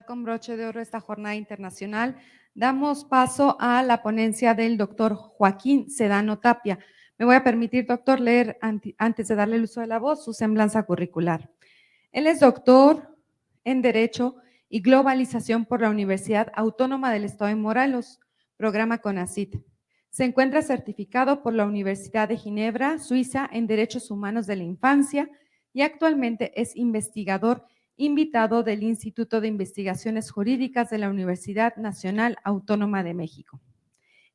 con broche de oro esta jornada internacional. Damos paso a la ponencia del doctor Joaquín Sedano Tapia. Me voy a permitir, doctor, leer antes de darle el uso de la voz su semblanza curricular. Él es doctor en Derecho y Globalización por la Universidad Autónoma del Estado de Morelos, programa CONACYT. Se encuentra certificado por la Universidad de Ginebra, Suiza, en Derechos Humanos de la Infancia y actualmente es investigador invitado del Instituto de Investigaciones Jurídicas de la Universidad Nacional Autónoma de México.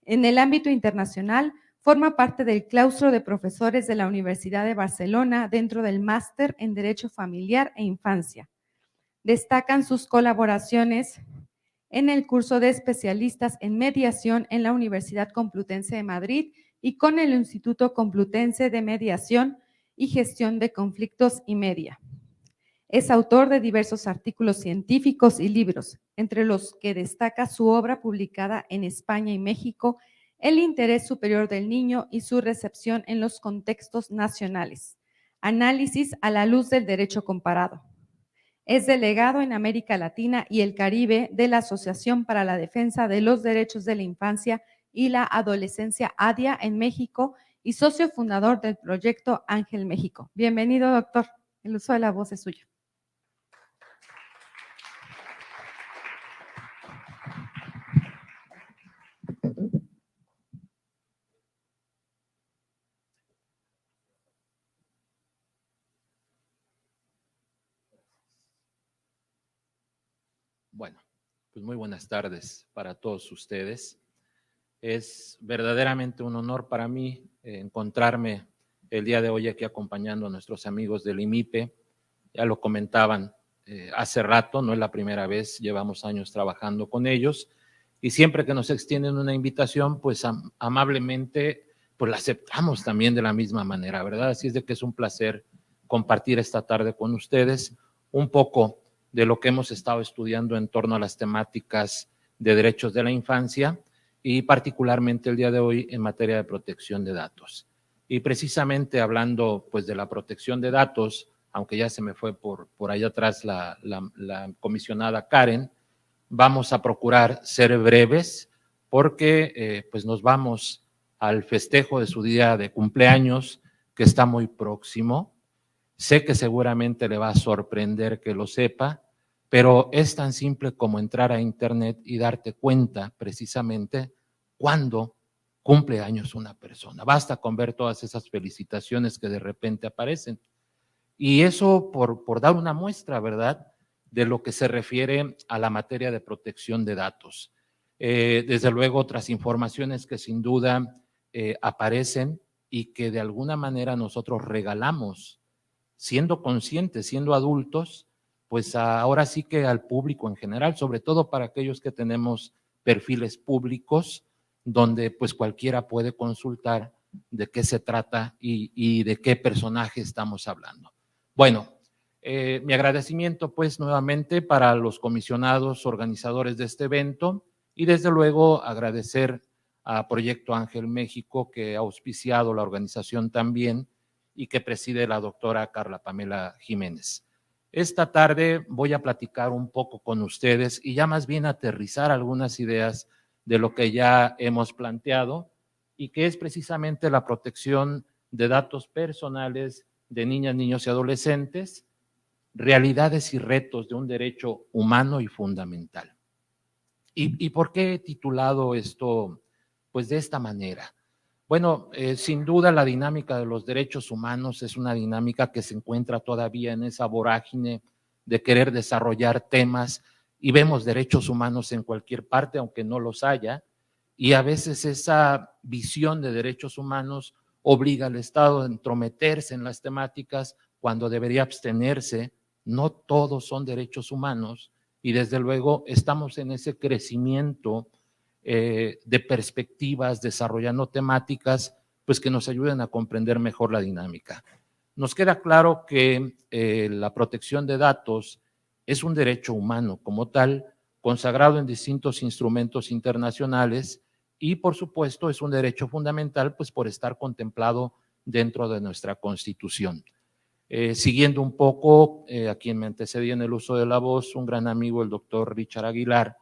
En el ámbito internacional, forma parte del claustro de profesores de la Universidad de Barcelona dentro del Máster en Derecho Familiar e Infancia. Destacan sus colaboraciones en el curso de especialistas en mediación en la Universidad Complutense de Madrid y con el Instituto Complutense de Mediación y Gestión de Conflictos y Media. Es autor de diversos artículos científicos y libros, entre los que destaca su obra publicada en España y México, El interés superior del niño y su recepción en los contextos nacionales, análisis a la luz del derecho comparado. Es delegado en América Latina y el Caribe de la Asociación para la Defensa de los Derechos de la Infancia y la Adolescencia ADIA en México y socio fundador del proyecto Ángel México. Bienvenido, doctor. El uso de la voz es suyo. Bueno, pues muy buenas tardes para todos ustedes. Es verdaderamente un honor para mí encontrarme el día de hoy aquí acompañando a nuestros amigos del IMIPE. Ya lo comentaban hace rato, no es la primera vez, llevamos años trabajando con ellos y siempre que nos extienden una invitación, pues amablemente pues la aceptamos también de la misma manera, ¿verdad? Así es de que es un placer compartir esta tarde con ustedes un poco de lo que hemos estado estudiando en torno a las temáticas de derechos de la infancia y particularmente el día de hoy en materia de protección de datos. Y precisamente hablando pues de la protección de datos, aunque ya se me fue por allá atrás la comisionada Karen, vamos a procurar ser breves porque pues nos vamos al festejo de su día de cumpleaños que está muy próximo. Sé que seguramente le va a sorprender que lo sepa, pero es tan simple como entrar a internet y darte cuenta precisamente cuándo cumple años una persona. Basta con ver todas esas felicitaciones que de repente aparecen. Y eso por dar una muestra, ¿verdad?, de lo que se refiere a la materia de protección de datos. Desde luego otras informaciones que sin duda aparecen y que de alguna manera nosotros regalamos siendo conscientes, siendo adultos, pues ahora sí que al público en general, sobre todo para aquellos que tenemos perfiles públicos, donde pues cualquiera puede consultar de qué se trata y de qué personaje estamos hablando. Bueno, mi agradecimiento pues nuevamente para los comisionados organizadores de este evento y desde luego agradecer a Proyecto Ángel México que ha auspiciado la organización también y que preside la doctora Carla Pamela Jiménez. Esta tarde voy a platicar un poco con ustedes y ya más bien aterrizar algunas ideas de lo que ya hemos planteado y que es precisamente la protección de datos personales de niñas, niños y adolescentes, realidades y retos de un derecho humano y fundamental. ¿Y por qué he titulado esto pues de esta manera? Bueno, sin duda la dinámica de los derechos humanos es una dinámica que se encuentra todavía en esa vorágine de querer desarrollar temas y vemos derechos humanos en cualquier parte, aunque no los haya, y a veces esa visión de derechos humanos obliga al Estado a entrometerse en las temáticas cuando debería abstenerse. No todos son derechos humanos y desde luego estamos en ese crecimiento de perspectivas, desarrollando temáticas pues que nos ayuden a comprender mejor la dinámica. Nos queda claro que la protección de datos es un derecho humano como tal, consagrado en distintos instrumentos internacionales y por supuesto es un derecho fundamental pues por estar contemplado dentro de nuestra Constitución. Siguiendo un poco a quien me antecedía en el uso de la voz, un gran amigo, el doctor Richard Aguilar,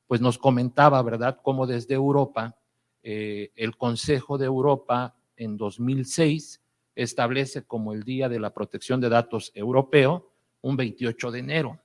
pues nos comentaba, ¿verdad?, cómo desde Europa, el Consejo de Europa en 2006 establece como el Día de la Protección de Datos Europeo un 28 de enero.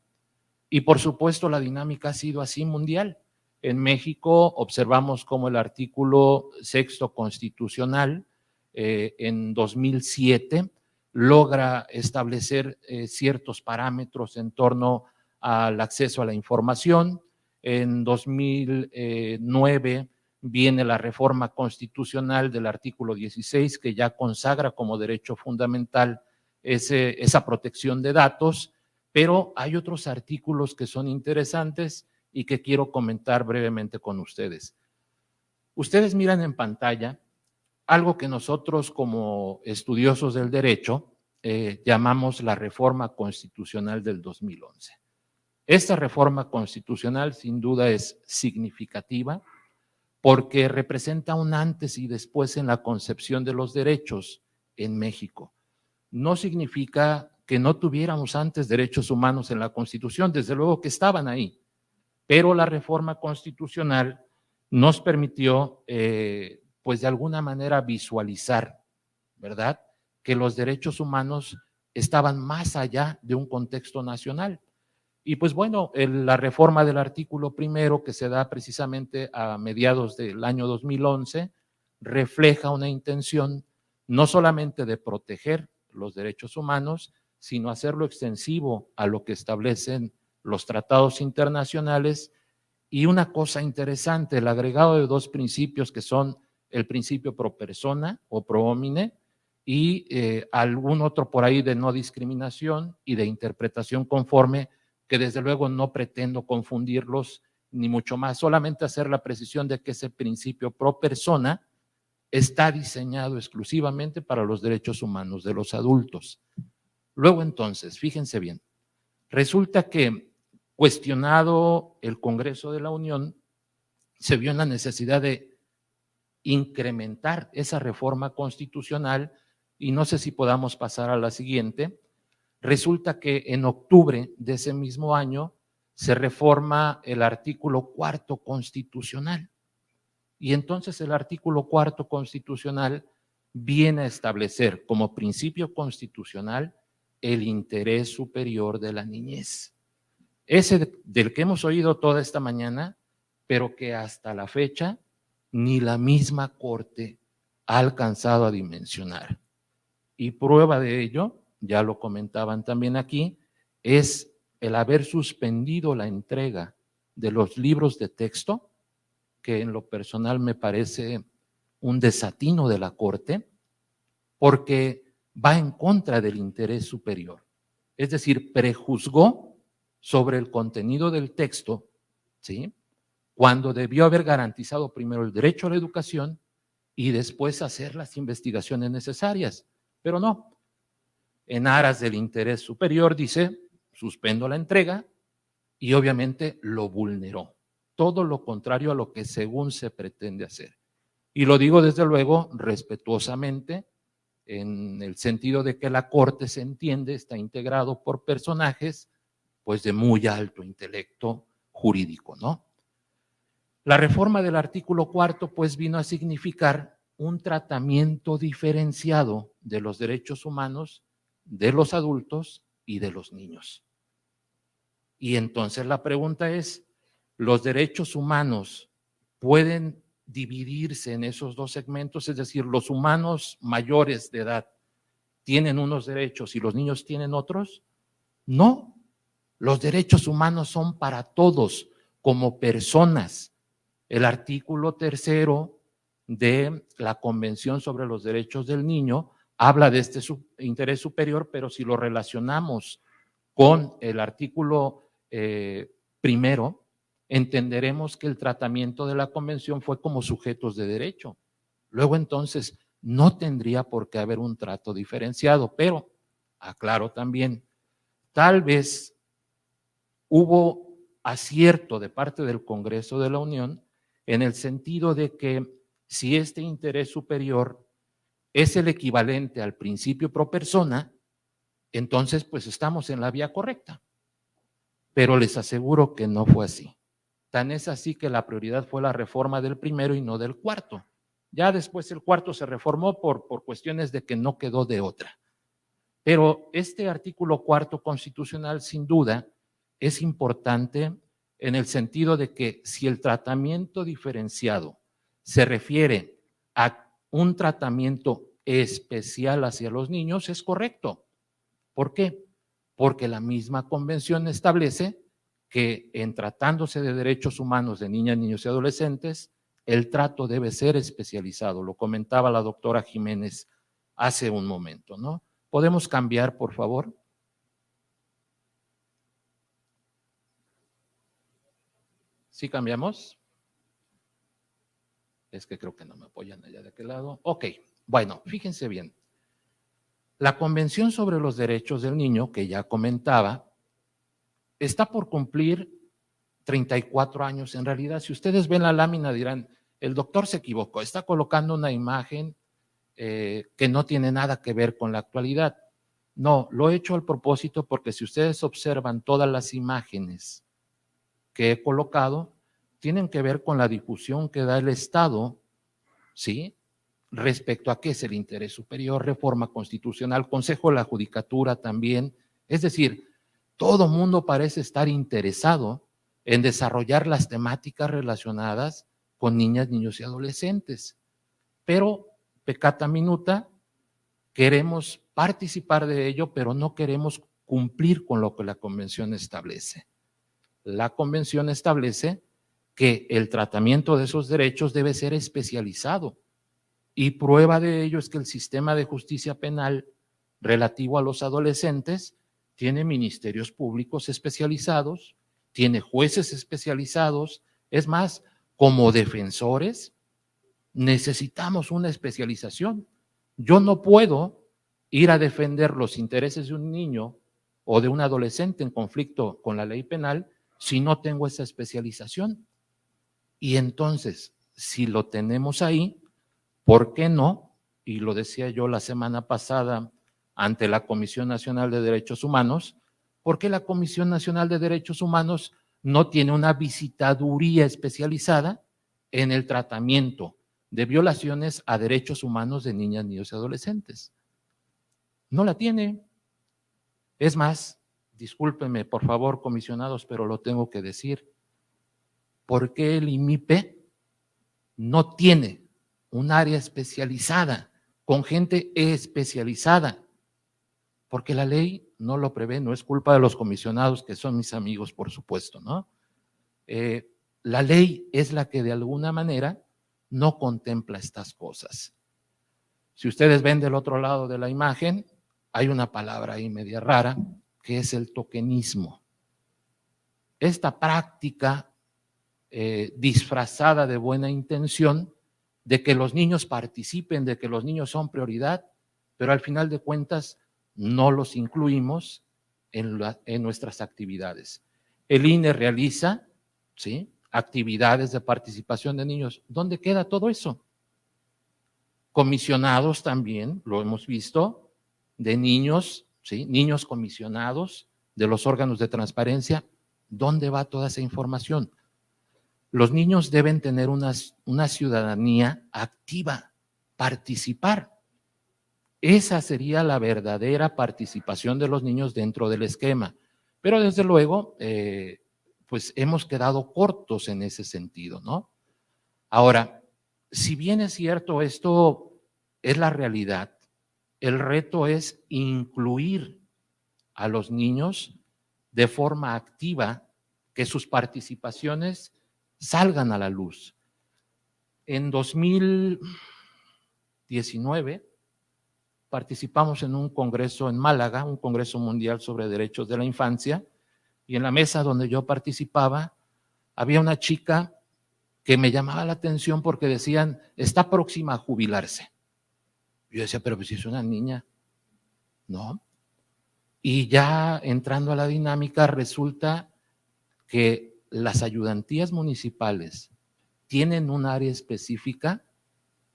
Y por supuesto la dinámica ha sido así mundial. En México observamos cómo el artículo 6 constitucional en 2007 logra establecer ciertos parámetros en torno al acceso a la información. En 2009 viene la reforma constitucional del artículo 16 que ya consagra como derecho fundamental esa protección de datos, pero hay otros artículos que son interesantes y que quiero comentar brevemente con ustedes. Ustedes miran en pantalla algo que nosotros como estudiosos del derecho llamamos la reforma constitucional del 2011. Esta reforma constitucional sin duda es significativa porque representa un antes y después en la concepción de los derechos en México. No significa que no tuviéramos antes derechos humanos en la Constitución, desde luego que estaban ahí, pero la reforma constitucional nos permitió, pues de alguna manera visualizar, ¿verdad?, que los derechos humanos estaban más allá de un contexto nacional. Y pues bueno, la reforma del artículo primero que se da precisamente a mediados del año 2011 refleja una intención no solamente de proteger los derechos humanos, sino hacerlo extensivo a lo que establecen los tratados internacionales. Y una cosa interesante, el agregado de dos principios que son el principio pro persona o pro homine y algún otro por ahí de no discriminación y de interpretación conforme, que desde luego no pretendo confundirlos ni mucho más, solamente hacer la precisión de que ese principio pro persona está diseñado exclusivamente para los derechos humanos de los adultos. Luego entonces, fíjense bien, resulta que cuestionado el Congreso de la Unión, se vio en la necesidad de incrementar esa reforma constitucional y no sé si podamos pasar a la siguiente. Resulta que en octubre de ese mismo año se reforma el artículo 4 constitucional. Y entonces el artículo 4 constitucional viene a establecer como principio constitucional el interés superior de la niñez. Ese del que hemos oído toda esta mañana, pero que hasta la fecha ni la misma Corte ha alcanzado a dimensionar. Y prueba de ello, ya lo comentaban también aquí, es el haber suspendido la entrega de los libros de texto, que en lo personal me parece un desatino de la Corte, porque va en contra del interés superior. Es decir, prejuzgó sobre el contenido del texto, ¿sí?, cuando debió haber garantizado primero el derecho a la educación y después hacer las investigaciones necesarias. Pero no, en aras del interés superior, dice, suspendo la entrega y obviamente lo vulneró. Todo lo contrario a lo que según se pretende hacer. Y lo digo desde luego respetuosamente, en el sentido de que la Corte, se entiende, está integrado por personajes pues de muy alto intelecto jurídico, ¿no? La reforma del artículo 4 pues vino a significar un tratamiento diferenciado de los derechos humanos, de los adultos y de los niños. Y entonces la pregunta es, ¿los derechos humanos pueden dividirse en esos dos segmentos? Es decir, ¿los humanos mayores de edad tienen unos derechos y los niños tienen otros? No, los derechos humanos son para todos como personas. El artículo 3 de la Convención sobre los Derechos del Niño habla de este interés superior, pero si lo relacionamos con el artículo primero, entenderemos que el tratamiento de la Convención fue como sujetos de derecho. Luego entonces no tendría por qué haber un trato diferenciado, pero aclaro también, tal vez hubo acierto de parte del Congreso de la Unión en el sentido de que si este interés superior es el equivalente al principio pro persona, entonces pues estamos en la vía correcta. Pero les aseguro que no fue así. Tan es así que la prioridad fue la reforma del primero y no del cuarto. Ya después el cuarto se reformó por cuestiones de que no quedó de otra. Pero este artículo cuarto constitucional, sin duda, es importante en el sentido de que si el tratamiento diferenciado se refiere a un tratamiento especial hacia los niños, es correcto. ¿Por qué? Porque la misma convención establece que en tratándose de derechos humanos de niñas, niños y adolescentes, el trato debe ser especializado. Lo comentaba la doctora Jiménez hace un momento, ¿no? ¿Podemos cambiar, por favor? ¿Sí cambiamos? Es que creo que no me apoyan allá de aquel lado. Ok, bueno, fíjense bien. La Convención sobre los Derechos del Niño, que ya comentaba, está por cumplir 34 años. En realidad, si ustedes ven la lámina dirán, el doctor se equivocó, está colocando una imagen que no tiene nada que ver con la actualidad. No, lo he hecho al propósito porque si ustedes observan todas las imágenes que he colocado, tienen que ver con la difusión que da el Estado, ¿sí? Respecto a qué es el interés superior, reforma constitucional, Consejo de la Judicatura también. Es decir, todo mundo parece estar interesado en desarrollar las temáticas relacionadas con niñas, niños y adolescentes. Pero, peccata minuta, queremos participar de ello, pero no queremos cumplir con lo que la Convención establece. La Convención establece que el tratamiento de esos derechos debe ser especializado. Y prueba de ello es que el sistema de justicia penal relativo a los adolescentes tiene ministerios públicos especializados, tiene jueces especializados. Es más, como defensores necesitamos una especialización. Yo no puedo ir a defender los intereses de un niño o de un adolescente en conflicto con la ley penal si no tengo esa especialización. Y entonces, si lo tenemos ahí, ¿por qué no? Y lo decía yo la semana pasada ante la Comisión Nacional de Derechos Humanos, ¿por qué la Comisión Nacional de Derechos Humanos no tiene una visitaduría especializada en el tratamiento de violaciones a derechos humanos de niñas, niños y adolescentes? No la tiene. Es más, discúlpenme por favor, comisionados, pero lo tengo que decir. ¿Por qué el IMIPE no tiene un área especializada, con gente especializada? Porque la ley no lo prevé, no es culpa de los comisionados, que son mis amigos, por supuesto, ¿no? La ley es la que de alguna manera no contempla estas cosas. Si ustedes ven del otro lado de la imagen, hay una palabra ahí media rara, que es el tokenismo. Esta práctica disfrazada de buena intención, de que los niños participen, de que los niños son prioridad, pero al final de cuentas no los incluimos en nuestras actividades. El INE realiza, ¿sí?, actividades de participación de niños. ¿Dónde queda todo eso? Comisionados también, lo hemos visto, de niños, ¿sí?, niños comisionados de los órganos de transparencia. ¿Dónde va toda esa información? Los niños deben tener una ciudadanía activa, participar. Esa sería la verdadera participación de los niños dentro del esquema. Pero desde luego, pues hemos quedado cortos en ese sentido, ¿no? Ahora, si bien es cierto, esto es la realidad, el reto es incluir a los niños de forma activa, que sus participaciones salgan a la luz. En 2019 participamos en un congreso en Málaga, un congreso mundial sobre derechos de la infancia, y en la mesa donde yo participaba había una chica que me llamaba la atención porque decían, está próxima a jubilarse. Yo decía, pero pues si es una niña, ¿no? Y ya entrando a la dinámica, resulta que las ayudantías municipales tienen un área específica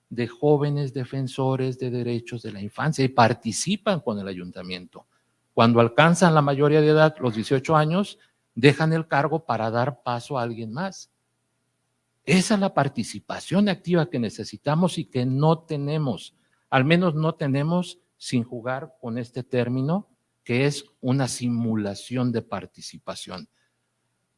de jóvenes defensores de derechos de la infancia y participan con el ayuntamiento. Cuando alcanzan la mayoría de edad, los 18 años, dejan el cargo para dar paso a alguien más. Esa es la participación activa que necesitamos y que no tenemos, al menos no tenemos sin jugar con este término, que es una simulación de participación.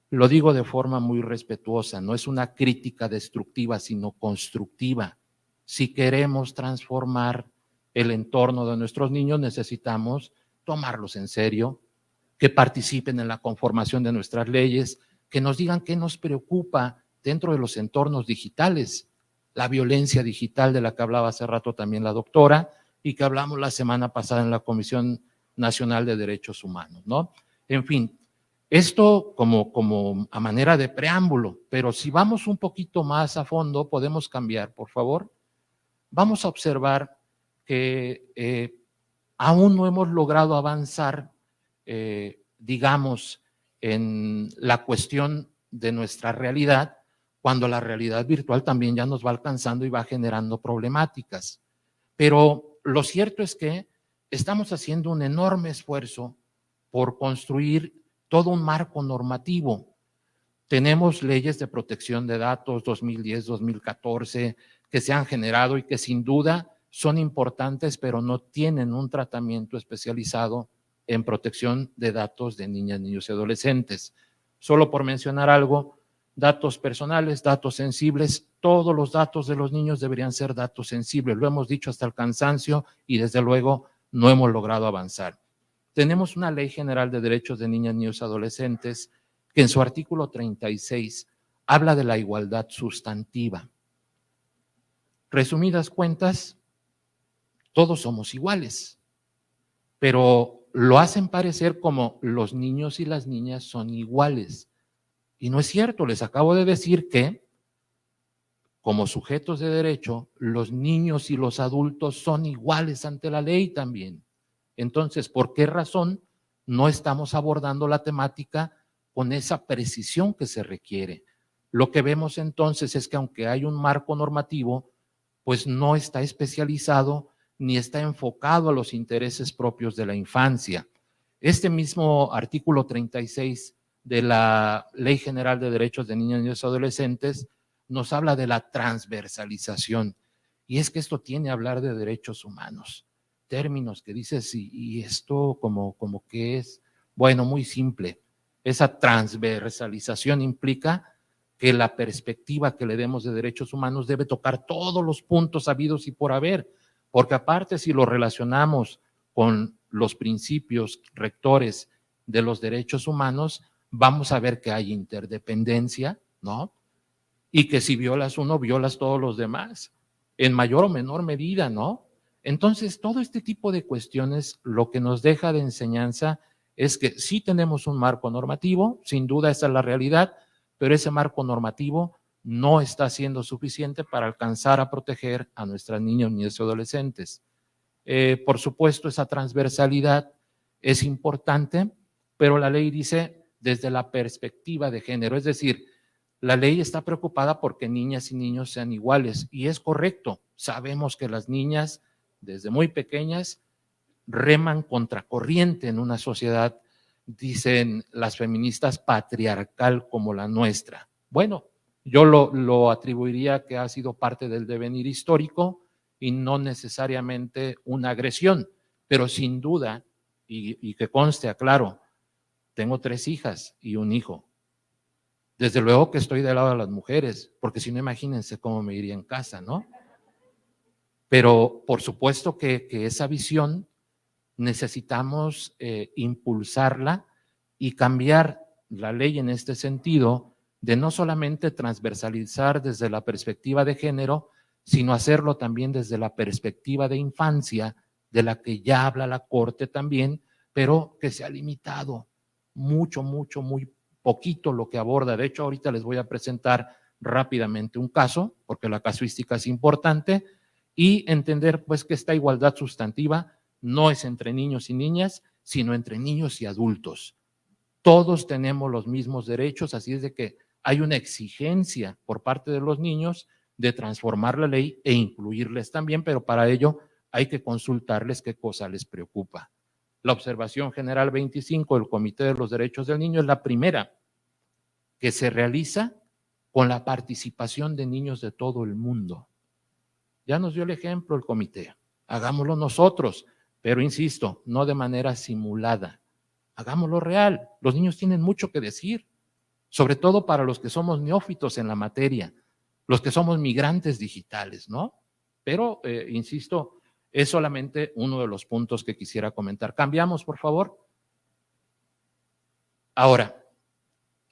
Lo digo de forma muy respetuosa, no es una crítica destructiva, sino constructiva. Si queremos transformar el entorno de nuestros niños, necesitamos tomarlos en serio, que participen en la conformación de nuestras leyes, que nos digan qué nos preocupa dentro de los entornos digitales, la violencia digital de la que hablaba hace rato también la doctora y que hablamos la semana pasada en la Comisión Nacional de Derechos Humanos, ¿no? En fin, esto como a manera de preámbulo, pero si vamos un poquito más a fondo, podemos cambiar, por favor. Vamos a observar que aún no hemos logrado avanzar, digamos, en la cuestión de nuestra realidad, cuando la realidad virtual también ya nos va alcanzando y va generando problemáticas. Pero lo cierto es que estamos haciendo un enorme esfuerzo por construir todo un marco normativo. Tenemos leyes de protección de datos 2010, 2014 que se han generado y que sin duda son importantes, pero no tienen un tratamiento especializado en protección de datos de niñas, niños y adolescentes. Solo por mencionar algo, datos personales, datos sensibles, todos los datos de los niños deberían ser datos sensibles. Lo hemos dicho hasta el cansancio y desde luego no hemos logrado avanzar. Tenemos una Ley General de Derechos de Niñas, Niños y Adolescentes que en su artículo 36 habla de la igualdad sustantiva. Resumidas cuentas, todos somos iguales, pero lo hacen parecer como los niños y las niñas son iguales. Y no es cierto, les acabo de decir que como sujetos de derecho, los niños y los adultos son iguales ante la ley también. Entonces, ¿por qué razón no estamos abordando la temática con esa precisión que se requiere? Lo que vemos entonces es que aunque hay un marco normativo, pues no está especializado ni está enfocado a los intereses propios de la infancia. Este mismo artículo 36 de la Ley General de Derechos de Niños, Niños y Adolescentes nos habla de la transversalización. Y es que esto tiene a hablar de derechos humanos. Términos que dices, y esto como que es, bueno, muy simple. Esa transversalización implica que la perspectiva que le demos de derechos humanos debe tocar todos los puntos habidos y por haber, porque aparte si lo relacionamos con los principios rectores de los derechos humanos, vamos a ver que hay interdependencia, ¿no? Y que si violas uno, violas todos los demás, en mayor o menor medida, ¿no? Entonces, todo este tipo de cuestiones lo que nos deja de enseñanza es que sí tenemos un marco normativo, sin duda esa es la realidad, pero ese marco normativo no está siendo suficiente para alcanzar a proteger a nuestras niñas, niños y adolescentes. Por supuesto, esa transversalidad es importante, pero la ley dice desde la perspectiva de género, es decir, la ley está preocupada porque niñas y niños sean iguales, y es correcto. Sabemos que las niñas, desde muy pequeñas, reman contracorriente en una sociedad, dicen las feministas, patriarcal como la nuestra. Bueno, yo lo atribuiría que ha sido parte del devenir histórico y no necesariamente una agresión, pero sin duda, y que conste, aclaro, tengo 3 hijas y un hijo. Desde luego que estoy del lado de las mujeres, porque si no, imagínense cómo me iría en casa, ¿no? Pero por supuesto que esa visión necesitamos impulsarla y cambiar la ley en este sentido de no solamente transversalizar desde la perspectiva de género, sino hacerlo también desde la perspectiva de infancia, de la que ya habla la Corte también, pero que se ha limitado mucho, muy poquito lo que aborda. De hecho, ahorita les voy a presentar rápidamente un caso, porque la casuística es importante, y entender pues que esta igualdad sustantiva no es entre niños y niñas, sino entre niños y adultos. Todos tenemos los mismos derechos, así es de que hay una exigencia por parte de los niños de transformar la ley e incluirles también, pero para ello hay que consultarles qué cosa les preocupa. La Observación General 25 del Comité de los Derechos del Niño es la primera que se realiza con la participación de niños de todo el mundo. Ya nos dio el ejemplo el comité, hagámoslo nosotros, pero insisto, no de manera simulada, hagámoslo real. Los niños tienen mucho que decir, sobre todo para los que somos neófitos en la materia, los que somos migrantes digitales, ¿no? Pero, insisto, es solamente uno de los puntos que quisiera comentar. Cambiamos, por favor. Ahora,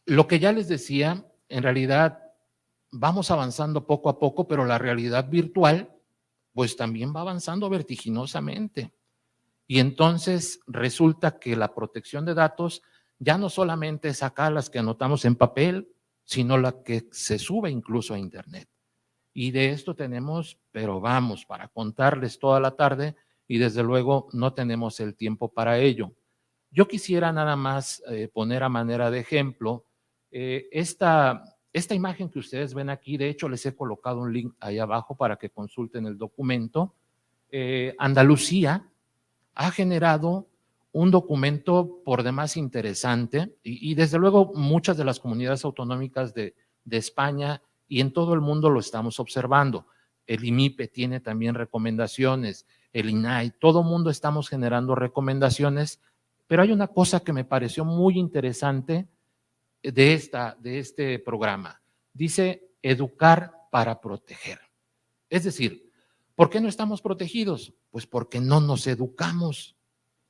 lo que ya les decía, en realidad vamos avanzando poco a poco, pero la realidad virtual, pues también va avanzando vertiginosamente. Y entonces resulta que la protección de datos ya no solamente es acá las que anotamos en papel, sino la que se sube incluso a Internet. Y de esto tenemos, pero vamos, para contarles toda la tarde y desde luego no tenemos el tiempo para ello. Yo quisiera nada más poner a manera de ejemplo esta imagen que ustedes ven aquí. De hecho, les he colocado un link ahí abajo para que consulten el documento. Andalucía ha generado un documento por demás interesante y desde luego muchas de las comunidades autonómicas de España y en todo el mundo lo estamos observando. El IMIPE tiene también recomendaciones, el INAI, todo el mundo estamos generando recomendaciones, pero hay una cosa que me pareció muy interesante de este programa. Dice educar para proteger. Es decir, ¿por qué no estamos protegidos? Pues porque no nos educamos.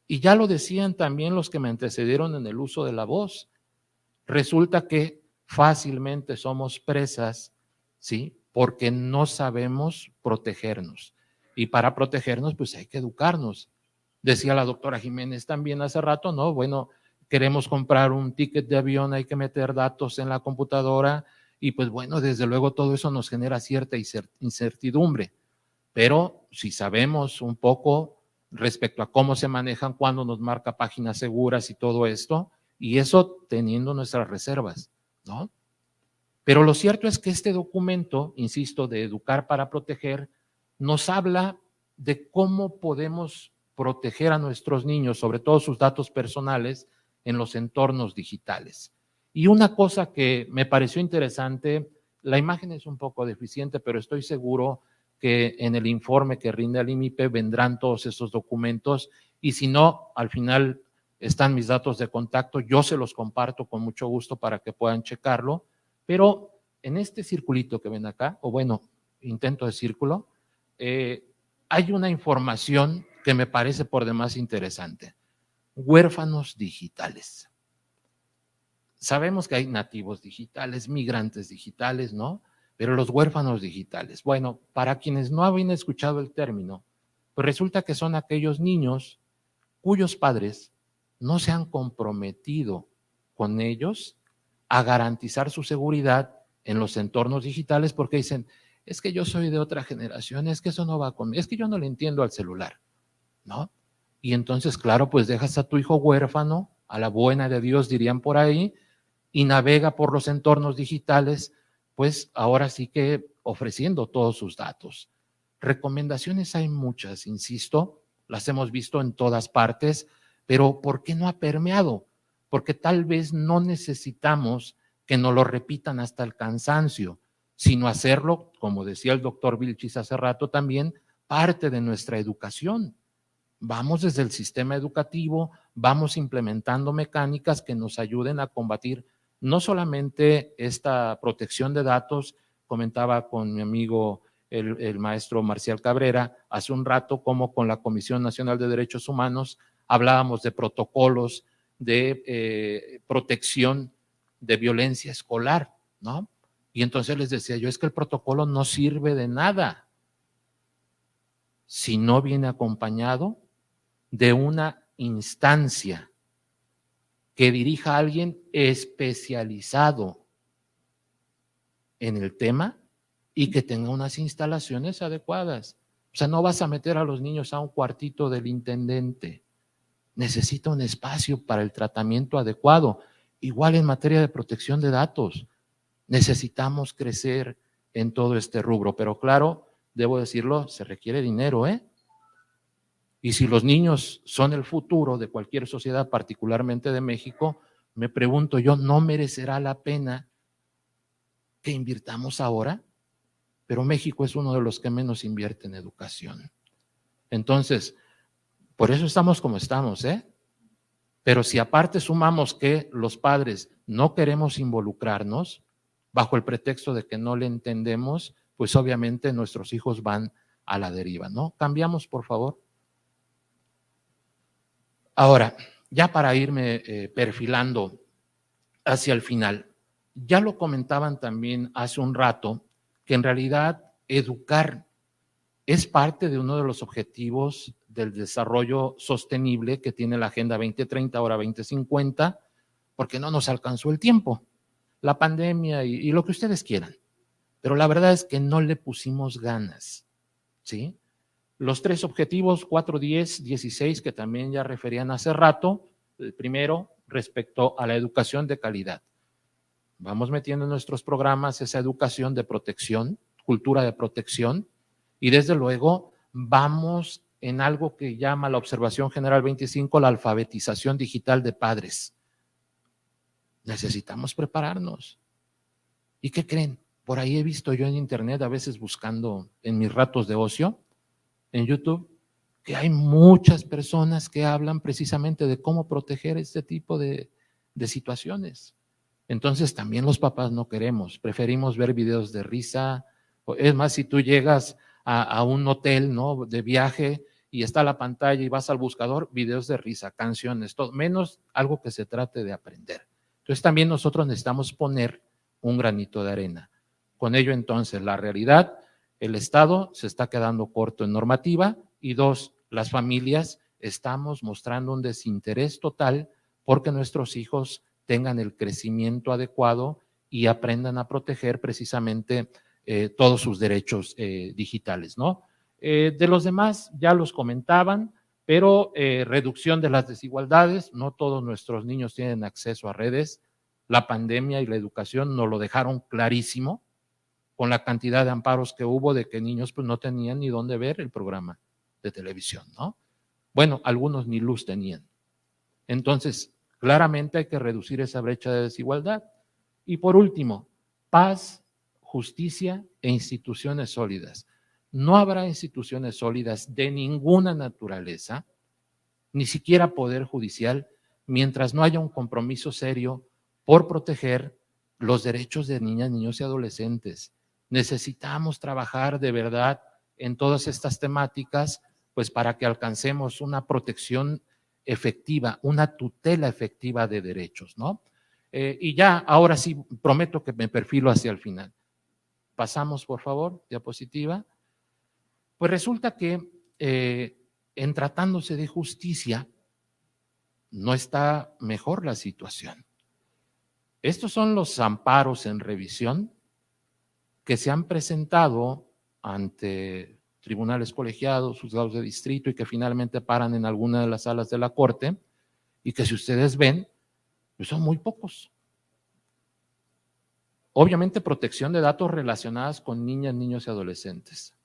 Y ya lo decían también los que me antecedieron en el uso de la voz. Resulta que fácilmente somos presas, ¿sí? Porque no sabemos protegernos. Y para protegernos, pues hay que educarnos. Decía la doctora Jiménez también hace rato, ¿no? Bueno, queremos comprar un ticket de avión, hay que meter datos en la computadora y pues bueno, desde luego todo eso nos genera cierta incertidumbre. Pero si sabemos un poco respecto a cómo se manejan, cuándo nos marca páginas seguras y todo esto, y eso teniendo nuestras reservas, ¿no? Pero lo cierto es que este documento, insisto, de Educar para Proteger, nos habla de cómo podemos proteger a nuestros niños, sobre todo sus datos personales, en los entornos digitales. Y una cosa que me pareció interesante, la imagen es un poco deficiente, pero estoy seguro que en el informe que rinde al IMIPE vendrán todos esos documentos y si no, al final están mis datos de contacto, yo se los comparto con mucho gusto para que puedan checarlo, pero en este circulito que ven acá, o bueno, intento de círculo, hay una información que me parece por demás interesante. Huérfanos digitales. Sabemos que hay nativos digitales, migrantes digitales, ¿no? Pero los huérfanos digitales, bueno, para quienes no habían escuchado el término, pues resulta que son aquellos niños cuyos padres no se han comprometido con ellos a garantizar su seguridad en los entornos digitales porque dicen, es que yo soy de otra generación, es que eso no va conmigo, es que yo no le entiendo al celular, ¿no? Y entonces, claro, pues dejas a tu hijo huérfano, a la buena de Dios dirían por ahí, y navega por los entornos digitales, pues ahora sí que ofreciendo todos sus datos. Recomendaciones hay muchas, insisto, las hemos visto en todas partes, pero ¿por qué no ha permeado? Porque tal vez no necesitamos que nos lo repitan hasta el cansancio, sino hacerlo, como decía el doctor Vilchis hace rato también, parte de nuestra educación. Vamos desde el sistema educativo, vamos implementando mecánicas que nos ayuden a combatir no solamente esta protección de datos, comentaba con mi amigo el maestro Marcial Cabrera hace un rato, como con la Comisión Nacional de Derechos Humanos hablábamos de protocolos de protección de violencia escolar, ¿no? Y entonces les decía yo, es que el protocolo no sirve de nada si no viene acompañado de una instancia que dirija a alguien especializado en el tema y que tenga unas instalaciones adecuadas. O sea, no vas a meter a los niños a un cuartito del intendente. Necesita un espacio para el tratamiento adecuado. Igual en materia de protección de datos. Necesitamos crecer en todo este rubro. Pero claro, debo decirlo, se requiere dinero, ¿eh? Y si los niños son el futuro de cualquier sociedad, particularmente de México, me pregunto yo, ¿no merecerá la pena que invirtamos ahora? Pero México es uno de los que menos invierte en educación. Entonces, por eso estamos como estamos, ¿eh? Pero si aparte sumamos que los padres no queremos involucrarnos bajo el pretexto de que no le entendemos, pues obviamente nuestros hijos van a la deriva, ¿no? Cambiamos, por favor. Ahora, ya para irme perfilando hacia el final, ya lo comentaban también hace un rato, que en realidad educar es parte de uno de los objetivos del desarrollo sostenible que tiene la Agenda 2030, ahora 2050, porque no nos alcanzó el tiempo, la pandemia y lo que ustedes quieran. Pero la verdad es que no le pusimos ganas, ¿sí? Los tres objetivos, 4, 10, 16, que también ya referían hace rato. El primero, respecto a la educación de calidad. Vamos metiendo en nuestros programas esa educación de protección, cultura de protección, y desde luego vamos en algo que llama la Observación General 25, la alfabetización digital de padres. Necesitamos prepararnos. ¿Y qué creen? Por ahí he visto yo en internet, a veces buscando en mis ratos de ocio, en YouTube, que hay muchas personas que hablan precisamente de cómo proteger este tipo de situaciones. Entonces también los papás no queremos, preferimos ver videos de risa. Es más, si tú llegas a un hotel, ¿no?, de viaje y está la pantalla y vas al buscador, videos de risa, canciones, todo, menos algo que se trate de aprender. Entonces también nosotros necesitamos poner un granito de arena. Con ello entonces la realidad, el Estado se está quedando corto en normativa y dos, las familias estamos mostrando un desinterés total porque nuestros hijos tengan el crecimiento adecuado y aprendan a proteger precisamente todos sus derechos digitales, ¿no? De los demás ya los comentaban, pero reducción de las desigualdades, no todos nuestros niños tienen acceso a redes, la pandemia y la educación nos lo dejaron clarísimo con la cantidad de amparos que hubo de que niños pues no tenían ni dónde ver el programa de televisión, ¿no? Bueno, algunos ni luz tenían. Entonces, claramente hay que reducir esa brecha de desigualdad. Y por último, paz, justicia e instituciones sólidas. No habrá instituciones sólidas de ninguna naturaleza, ni siquiera poder judicial, mientras no haya un compromiso serio por proteger los derechos de niñas, niños y adolescentes. Necesitamos trabajar de verdad en todas estas temáticas, pues para que alcancemos una protección efectiva, una tutela efectiva de derechos, ¿no? Y ya, ahora sí, prometo que me perfilo hacia el final. Pasamos, por favor, diapositiva. Pues resulta que en tratándose de justicia, no está mejor la situación. Estos son los amparos en revisión que se han presentado ante tribunales colegiados, juzgados de distrito y que finalmente paran en alguna de las salas de la Corte y que si ustedes ven, pues son muy pocos. Obviamente protección de datos relacionadas con niñas, niños y adolescentes.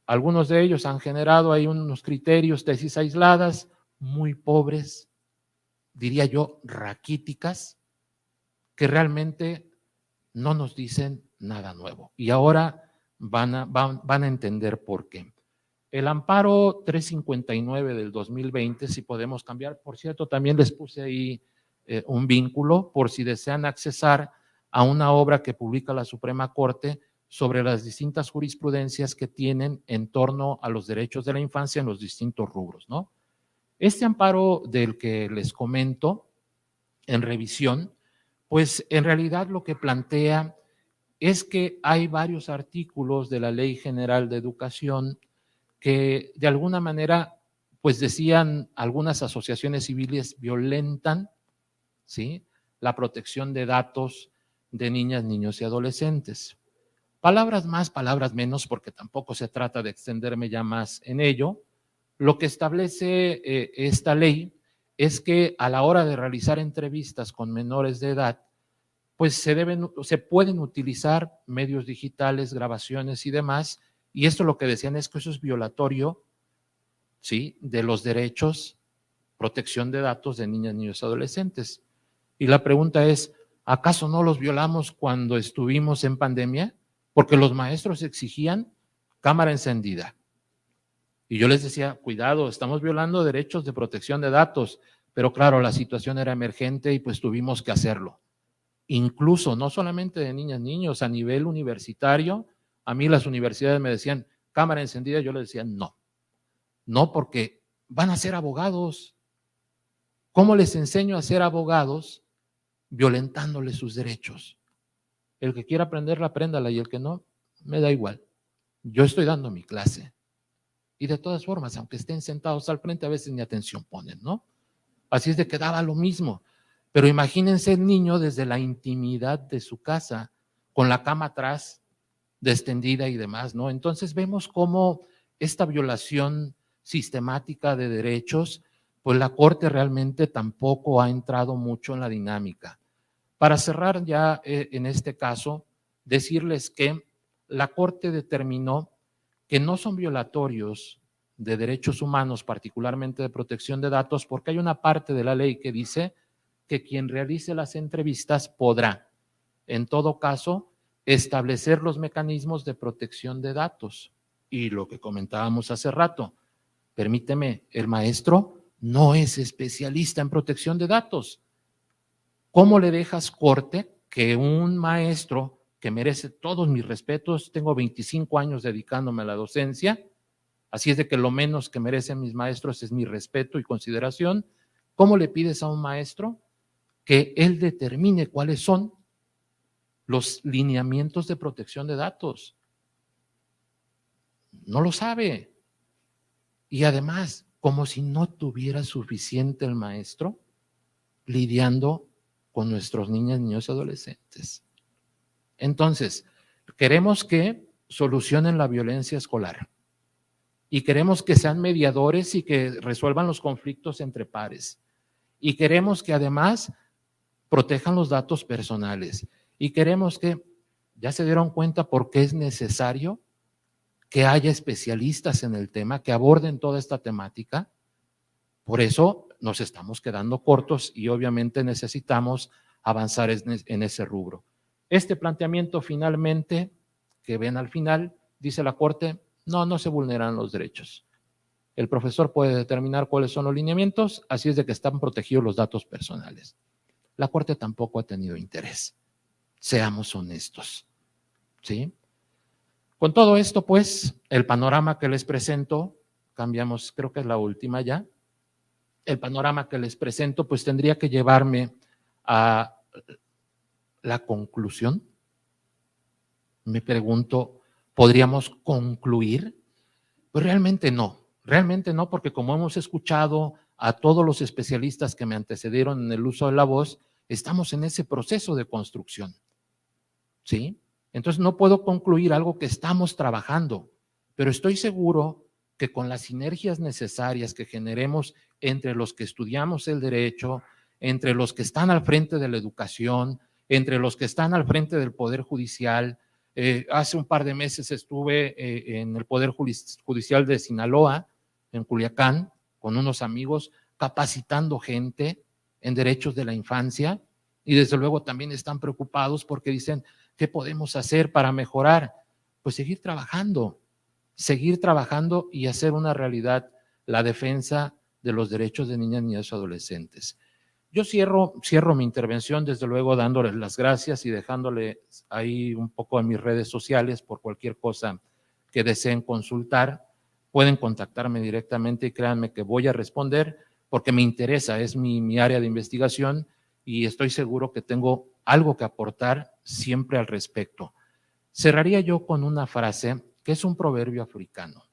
Algunos de ellos han generado ahí unos criterios, tesis aisladas, muy pobres, diría yo, raquíticas, que realmente no nos dicen nada nuevo. Y ahora van a entender por qué. El amparo 359 del 2020, si podemos cambiar, por cierto, también les puse ahí un vínculo por si desean accesar a una obra que publica la Suprema Corte sobre las distintas jurisprudencias que tienen en torno a los derechos de la infancia en los distintos rubros, ¿no? Este amparo del que les comento en revisión, pues en realidad lo que plantea es que hay varios artículos de la Ley General de Educación que de alguna manera, pues decían algunas asociaciones civiles violentan, ¿sí?, la protección de datos de niñas, niños y adolescentes. Palabras más, palabras menos, porque tampoco se trata de extenderme ya más en ello. Lo que establece esta ley es que a la hora de realizar entrevistas con menores de edad, pues se pueden utilizar medios digitales, grabaciones y demás, y esto lo que decían es que eso es violatorio ¿sí?, de los derechos, protección de datos de niñas, niños y adolescentes. Y la pregunta es, ¿acaso no los violamos cuando estuvimos en pandemia? Porque los maestros exigían cámara encendida. Y yo les decía, cuidado, estamos violando derechos de protección de datos, pero claro, la situación era emergente y pues tuvimos que hacerlo. Incluso, no solamente de niñas, niños, a nivel universitario, a mí las universidades me decían, cámara encendida, yo les decía, no, no, porque van a ser abogados. ¿Cómo les enseño a ser abogados violentándoles sus derechos? El que quiera aprenderla, apréndala, y el que no, me da igual. Yo estoy dando mi clase. Y de todas formas, aunque estén sentados al frente, a veces ni atención ponen, ¿no? Así es de que daba lo mismo. Pero imagínense el niño desde la intimidad de su casa, con la cama atrás, extendida y demás, ¿no? Entonces vemos cómo esta violación sistemática de derechos, pues la Corte realmente tampoco ha entrado mucho en la dinámica. Para cerrar ya en este caso, decirles que la Corte determinó que no son violatorios de derechos humanos, particularmente de protección de datos, porque hay una parte de la ley que dice que quien realice las entrevistas podrá, en todo caso, establecer los mecanismos de protección de datos. Y lo que comentábamos hace rato, permíteme, el maestro no es especialista en protección de datos. ¿Cómo le dejas corte que un maestro que merece todos mis respetos, tengo 25 años dedicándome a la docencia, así es de que lo menos que merecen mis maestros es mi respeto y consideración? ¿Cómo le pides a un maestro que él determine cuáles son los lineamientos de protección de datos? No lo sabe. Y además, como si no tuviera suficiente el maestro lidiando con nuestros niñas, niños y adolescentes. Entonces, queremos que solucionen la violencia escolar y queremos que sean mediadores y que resuelvan los conflictos entre pares. Y queremos que además protejan los datos personales. Y queremos que, ya se dieron cuenta por qué es necesario que haya especialistas en el tema, que aborden toda esta temática. Por eso nos estamos quedando cortos y obviamente necesitamos avanzar en ese rubro. Este planteamiento finalmente, que ven al final, dice la Corte, no se vulneran los derechos. El profesor puede determinar cuáles son los lineamientos, así es de que están protegidos los datos personales. La Corte tampoco ha tenido interés. Seamos honestos, ¿sí? Con todo esto, pues, el panorama que les presento, cambiamos, creo que es la última ya, el panorama que les presento, pues tendría que llevarme a la conclusión. Me pregunto, ¿podríamos concluir? Pues realmente no, porque como hemos escuchado a todos los especialistas que me antecedieron en el uso de la voz, estamos en ese proceso de construcción, ¿sí? Entonces no puedo concluir algo que estamos trabajando, pero estoy seguro que con las sinergias necesarias que generemos entre los que estudiamos el derecho, entre los que están al frente de la educación, entre los que están al frente del Poder Judicial. Hace un par de meses estuve en el Poder Judicial de Sinaloa, en Culiacán, con unos amigos, capacitando gente en derechos de la infancia, y desde luego también están preocupados porque dicen, ¿qué podemos hacer para mejorar? Pues seguir trabajando y hacer una realidad la defensa de los derechos de niñas, niños y adolescentes. Yo cierro mi intervención, desde luego, dándoles las gracias y dejándole ahí un poco en mis redes sociales por cualquier cosa que deseen consultar. Pueden contactarme directamente y créanme que voy a responder porque me interesa, es mi área de investigación y estoy seguro que tengo algo que aportar siempre al respecto. Cerraría yo con una frase que es un proverbio africano.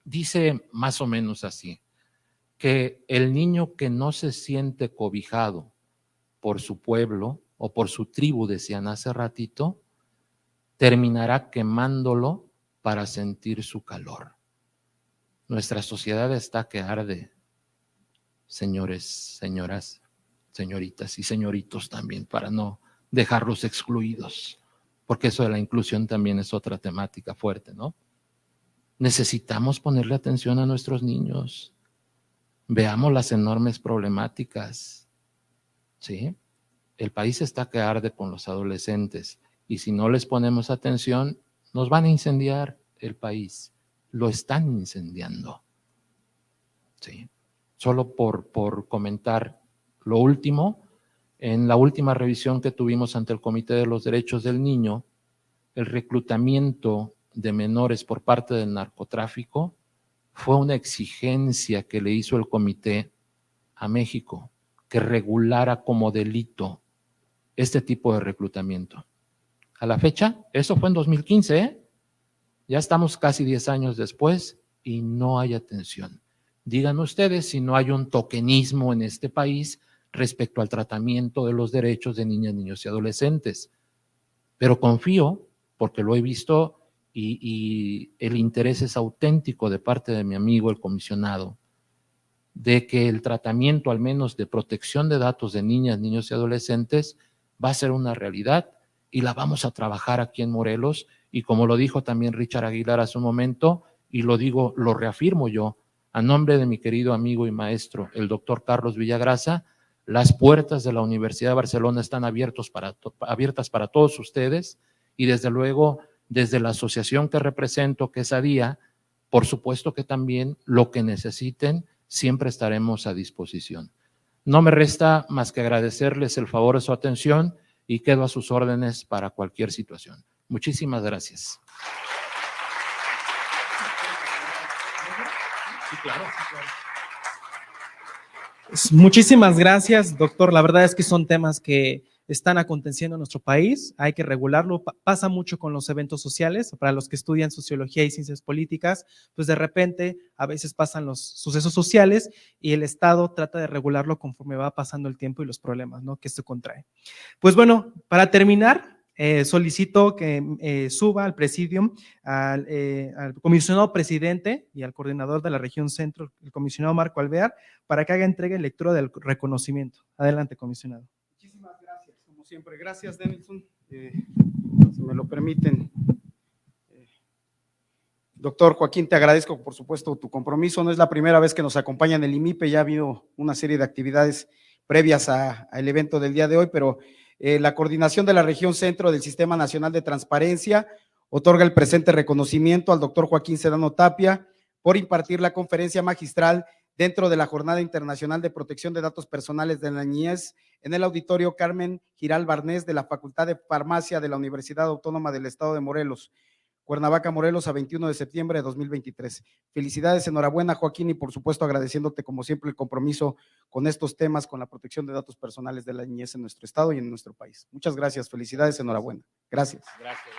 Dice más o menos así, que el niño que no se siente cobijado por su pueblo o por su tribu, decían hace ratito, terminará quemándolo para sentir su calor. Nuestra sociedad está que arde, señores, señoras, señoritas y señoritos también, para no dejarlos excluidos, porque eso de la inclusión también es otra temática fuerte, ¿no? Necesitamos ponerle atención a nuestros niños. Veamos las enormes problemáticas, ¿sí? El país está que arde con los adolescentes y si no les ponemos atención, nos van a incendiar el país. Lo están incendiando, ¿sí? Solo por comentar lo último, en la última revisión que tuvimos ante el Comité de los Derechos del Niño, el reclutamiento de menores por parte del narcotráfico fue una exigencia que le hizo el comité a México, que regulara como delito este tipo de reclutamiento. A la fecha, eso fue en 2015, ¿eh? Ya estamos casi 10 años después y no hay atención. Digan ustedes si no hay un tokenismo en este país respecto al tratamiento de los derechos de niñas, niños y adolescentes. Pero confío, porque lo he visto y el interés es auténtico de parte de mi amigo el comisionado, de que el tratamiento al menos de protección de datos de niñas, niños y adolescentes va a ser una realidad y la vamos a trabajar aquí en Morelos y como lo dijo también Richard Aguilar hace un momento y lo digo, lo reafirmo yo, a nombre de mi querido amigo y maestro, el doctor Carlos Villagrasa, las puertas de la Universidad de Barcelona están abiertas para todos ustedes y desde luego desde la asociación que represento, que es ADIA, por supuesto que también lo que necesiten siempre estaremos a disposición. No me resta más que agradecerles el favor de su atención y quedo a sus órdenes para cualquier situación. Muchísimas gracias. Sí, claro, sí, claro. Muchísimas gracias, doctor. La verdad es que son temas que están aconteciendo en nuestro país, hay que regularlo. Pasa mucho con los eventos sociales, para los que estudian sociología y ciencias políticas, pues de repente a veces pasan los sucesos sociales y el Estado trata de regularlo conforme va pasando el tiempo y los problemas, ¿no?, que esto contrae. Pues bueno, para terminar, solicito que suba al presidium al comisionado presidente y al coordinador de la región centro, el comisionado Marco Alvear, para que haga entrega y lectura del reconocimiento. Adelante, comisionado. Muchísimas gracias, como siempre. Gracias, Denilson. Si me lo permiten. Doctor Joaquín, te agradezco, por supuesto, tu compromiso. No es la primera vez que nos acompaña en el IMIPE, ya ha habido una serie de actividades previas al evento del día de hoy, pero la coordinación de la región centro del Sistema Nacional de Transparencia otorga el presente reconocimiento al doctor Joaquín Sedano Tapia por impartir la conferencia magistral dentro de la Jornada Internacional de Protección de Datos Personales de la Niñez en el Auditorio Carmen Giral Barnés de la Facultad de Farmacia de la Universidad Autónoma del Estado de Morelos, Cuernavaca, Morelos, a 21 de septiembre de 2023. Felicidades, enhorabuena, Joaquín, y por supuesto agradeciéndote como siempre el compromiso con estos temas, con la protección de datos personales de la niñez en nuestro estado y en nuestro país. Muchas gracias, felicidades, enhorabuena. Gracias. Gracias.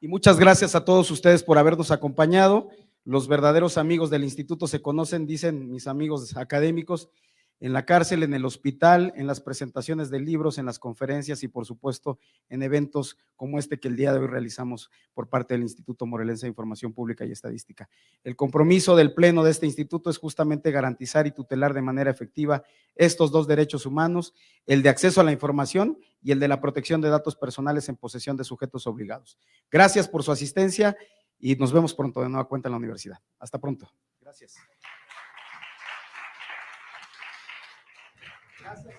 Y muchas gracias a todos ustedes por habernos acompañado. Los verdaderos amigos del instituto se conocen, dicen mis amigos académicos, en la cárcel, en el hospital, en las presentaciones de libros, en las conferencias y por supuesto en eventos como este que el día de hoy realizamos por parte del Instituto Morelense de Información Pública y Estadística. El compromiso del pleno de este instituto es justamente garantizar y tutelar de manera efectiva estos dos derechos humanos, el de acceso a la información y el de la protección de datos personales en posesión de sujetos obligados. Gracias por su asistencia y nos vemos pronto de nueva cuenta en la universidad. Hasta pronto. Gracias. Gracias.